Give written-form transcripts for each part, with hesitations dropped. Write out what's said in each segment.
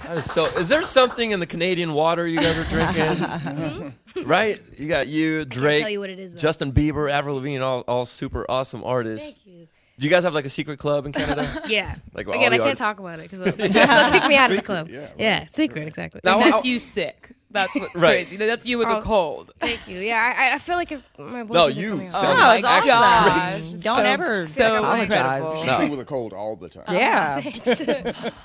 That is so. Is there something in the Canadian water you guys are drinking? Right? You got Drake, tell you what it is, though. Justin Bieber, Avril Lavigne, all super awesome artists. Thank you. Do you guys have like a secret club in Canada? Yeah. Like Again, I can't talk about it because they'll kick me out of the club. Yeah, secret, exactly. Now, That's you sick. That's what's crazy. That's you with a cold. Thank you. Yeah, I feel like it's my voice. No, isn't you coming out. sound Oh, it's actually awesome. great. Don't ever apologize. She sing with a cold all the time. Yeah.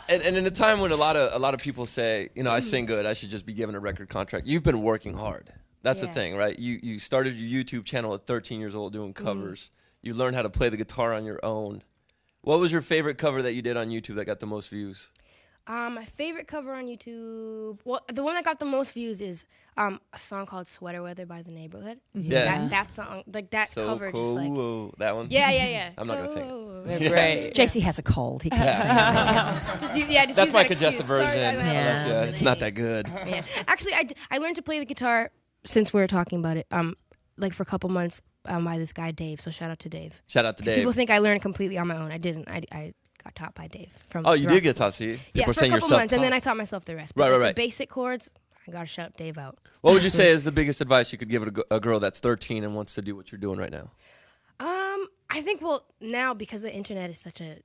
And in a time when a lot of people say, I sing good, I should just be given a record contract. You've been working hard. That's the thing, right? You started your YouTube channel at 13 years old doing covers. You learned how to play the guitar on your own. What was your favorite cover that you did on YouTube that got the most views? My favorite cover on YouTube, well, the one that got the most views is a song called "Sweater Weather" by The Neighborhood. Yeah. That song, like that So cover, cool. just like That one? yeah. I'm not gonna sing. They're great. JC has a cold. He can't Just That's use my that congested excuse. version. Sorry, Yeah. Alessia, it's not that good. Yeah. Actually, I learned to play the guitar since we were talking about it. Like for a couple months by this guy Dave. So shout out to Dave. Shout out to Dave. People think I learned completely on my own. I didn't. I got taught by Dave from. Oh, you rock did get school. taught, see? Yeah, People for a saying couple you're months, and then self-taught. I taught myself the rest. Right, But right, the right. basic chords, I gotta shout Dave out. What would you say is the biggest advice you could give a girl that's 13 and wants to do what you're doing right now? I think now because the internet is such a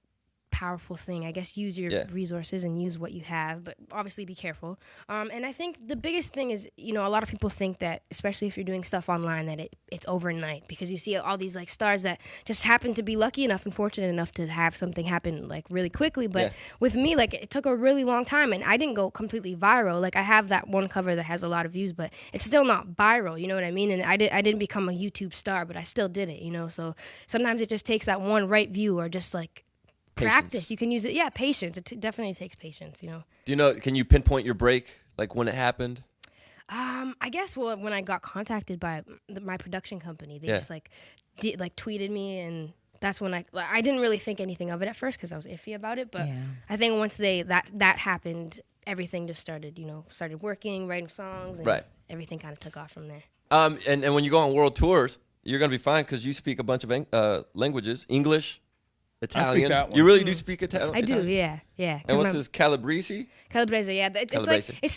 powerful thing, I guess use your resources and use what you have, but obviously be careful. And I think the biggest thing is, a lot of people think that, especially if you're doing stuff online, that it's overnight because you see all these like stars that just happen to be lucky enough and fortunate enough to have something happen like really quickly. But with me, like it took a really long time, and I didn't go completely viral. Like I have that one cover that has a lot of views, but it's still not viral. You know what I mean? And I didn't become a YouTube star, but I still did it. So sometimes it just takes that one right view or just like practice. You can use it. Yeah, patience. It definitely takes patience. Do you know? Can you pinpoint your break, like when it happened? I guess when I got contacted by my production company, they just tweeted me, and that's when I didn't really think anything of it at first because I was iffy about it. But I think once that happened, everything just started. Started working, writing songs, and everything kind of took off from there. And when you go on world tours, you're gonna be fine because you speak a bunch of languages: English, Italian. I speak that one. You really do speak Italian? I do, yeah. And what's this Calabrese? Calabrese, yeah. Calabrese. It's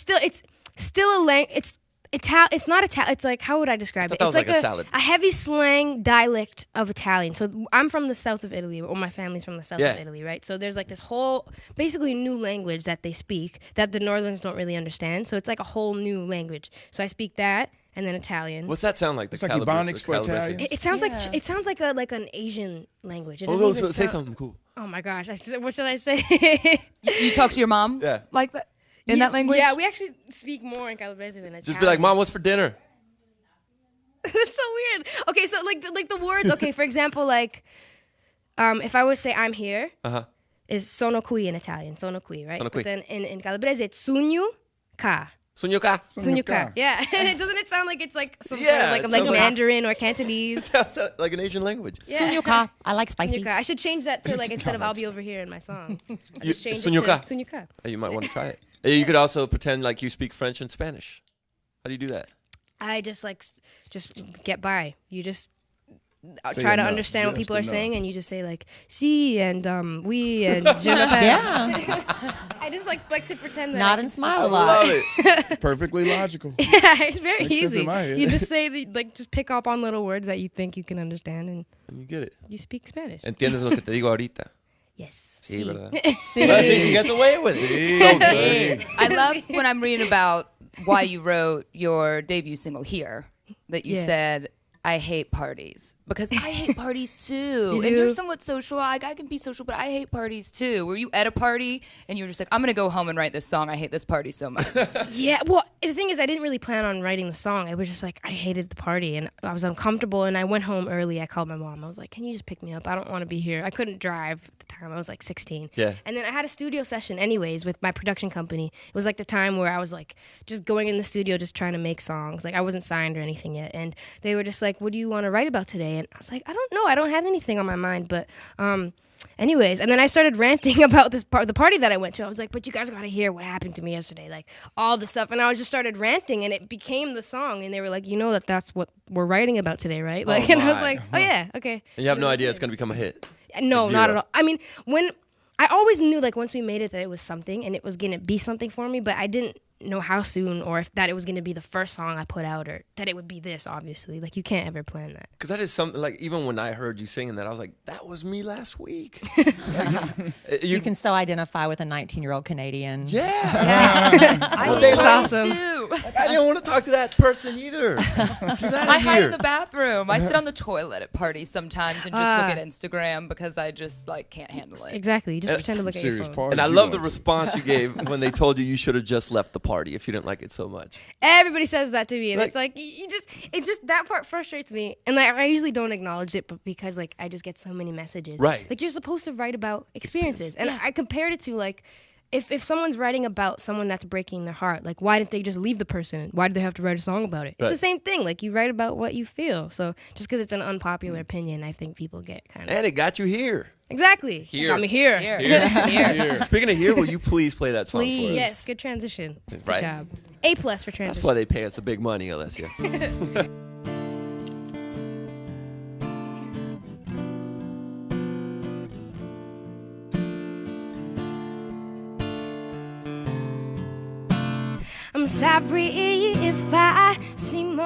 still a language. It's not Italian. It's like, how would I describe it? That It's was like a salad. a heavy slang dialect of Italian. So I'm from the south of Italy, or my family's from the south of Italy, right? So there's like this whole, basically new language that they speak that the Northerns don't really understand. So it's like a whole new language. So I speak that, and then Italian. What's that sound like? It's like Ebonics for Italian. It sounds like an Asian language. Say something cool. Oh my gosh! What should I say? You talk to your mom like that? In that language? Yeah, we actually speak more in Calabrese than Italian. Just be like, Mom, what's for dinner? That's so weird. Okay, so like the words. Okay, for example, like if I would say I'm here, is sono qui in Italian. Sono qui, right? Sono qui. But then in Calabrese, it's sogno ca. Sogno ca. Sogno ca. Yeah. Doesn't it sound like it's like some Yeah, sort of like Mandarin or Cantonese? Sounds like an Asian language. Yeah. Sogno ca. I like spicy. Sogno ca. I should change that to like instead of I'll be over here in my song. I just change Sogno it ca. to Sogno ca. You might want to try it. You could also pretend like you speak French and Spanish. How do you do that? I just get by. You just Say try to enough. understand what Just people are enough. saying, and you just say like "si" and "we" and "je Yeah. I just like to pretend that. Nod and smile a I lot. love it. Perfectly logical. Yeah, it's very Makes sense easy. in my head. You just say just pick up on little words that you think you can understand, and And you get it. you speak Spanish. ¿Entiendes lo que te digo ahorita? Yes. Sí, Sí. ¿verdad? Well, see, you get away with it. So good. I love when I'm reading about why you wrote your debut single Here, that you said, I hate parties. Because I hate parties too. You And do? you're somewhat social. I can be social, but I hate parties too. Were you at a party and you were just like, I'm going to go home and write this song. I hate this party so much. Yeah, well, the thing is, I didn't really plan on writing the song. I was just like, I hated the party, and I was uncomfortable, and I went home early. I called my mom. I was like, can you just pick me up? I don't want to be here. I couldn't drive at the time. I was like 16. Yeah. And then I had a studio session anyways with my production company. It was like the time where I was like just going in the studio, just trying to make songs. Like I wasn't signed or anything yet. And they were just like, what do you want to write about today? And I was like, I don't know. I don't have anything on my mind, but anyways, and then I started ranting about the party that I went to. I was like, but you guys got to hear what happened to me yesterday, like all the stuff. And I just started ranting, and it became the song. And they were like, that's what we're writing about today, right? Like, and I was like, oh yeah, okay. And you have no idea it's going to become a hit. No, Zero. not at all. I mean, when I always knew like once we made it that it was something and it was gonna be something for me, but I didn't know how soon or if that it was gonna be the first song I put out or that it would be this. Obviously, like you can't ever plan that. Because that is something like even when I heard you singing that, I was like, that was me last week. You can so identify with a 19-year-old Canadian. Yeah. I They sometimes awesome. do. I didn't want to talk to that person either. Get out I of hide here. in the bathroom. I sit on the toilet at parties sometimes and just look at Instagram because I just like can't handle it. Exactly. You just pretend to look at your Serious phone. party. And I you love the going to. response you gave when they told you should have just left the party if you didn't like it so much. Everybody says that to me, and Like- it's like it just that part frustrates me. And like I usually don't acknowledge it, but because like I just get so many messages. Right. Like you're supposed to write about experiences, and I compared it to like if someone's writing about someone that's breaking their heart, like why didn't they just leave the person? Why did they have to write a song about it? It's Right. the same thing. Like you write about what you feel. So just because it's an unpopular opinion, I think people get kind of And it got you here. exactly. Here. Got me here. Here. Speaking of here, will you please play that song for us? Please. Yes, good transition. Good Right. job. A+ for That's transition. why they pay us the big money, Alessia. I'm sorry if I seem more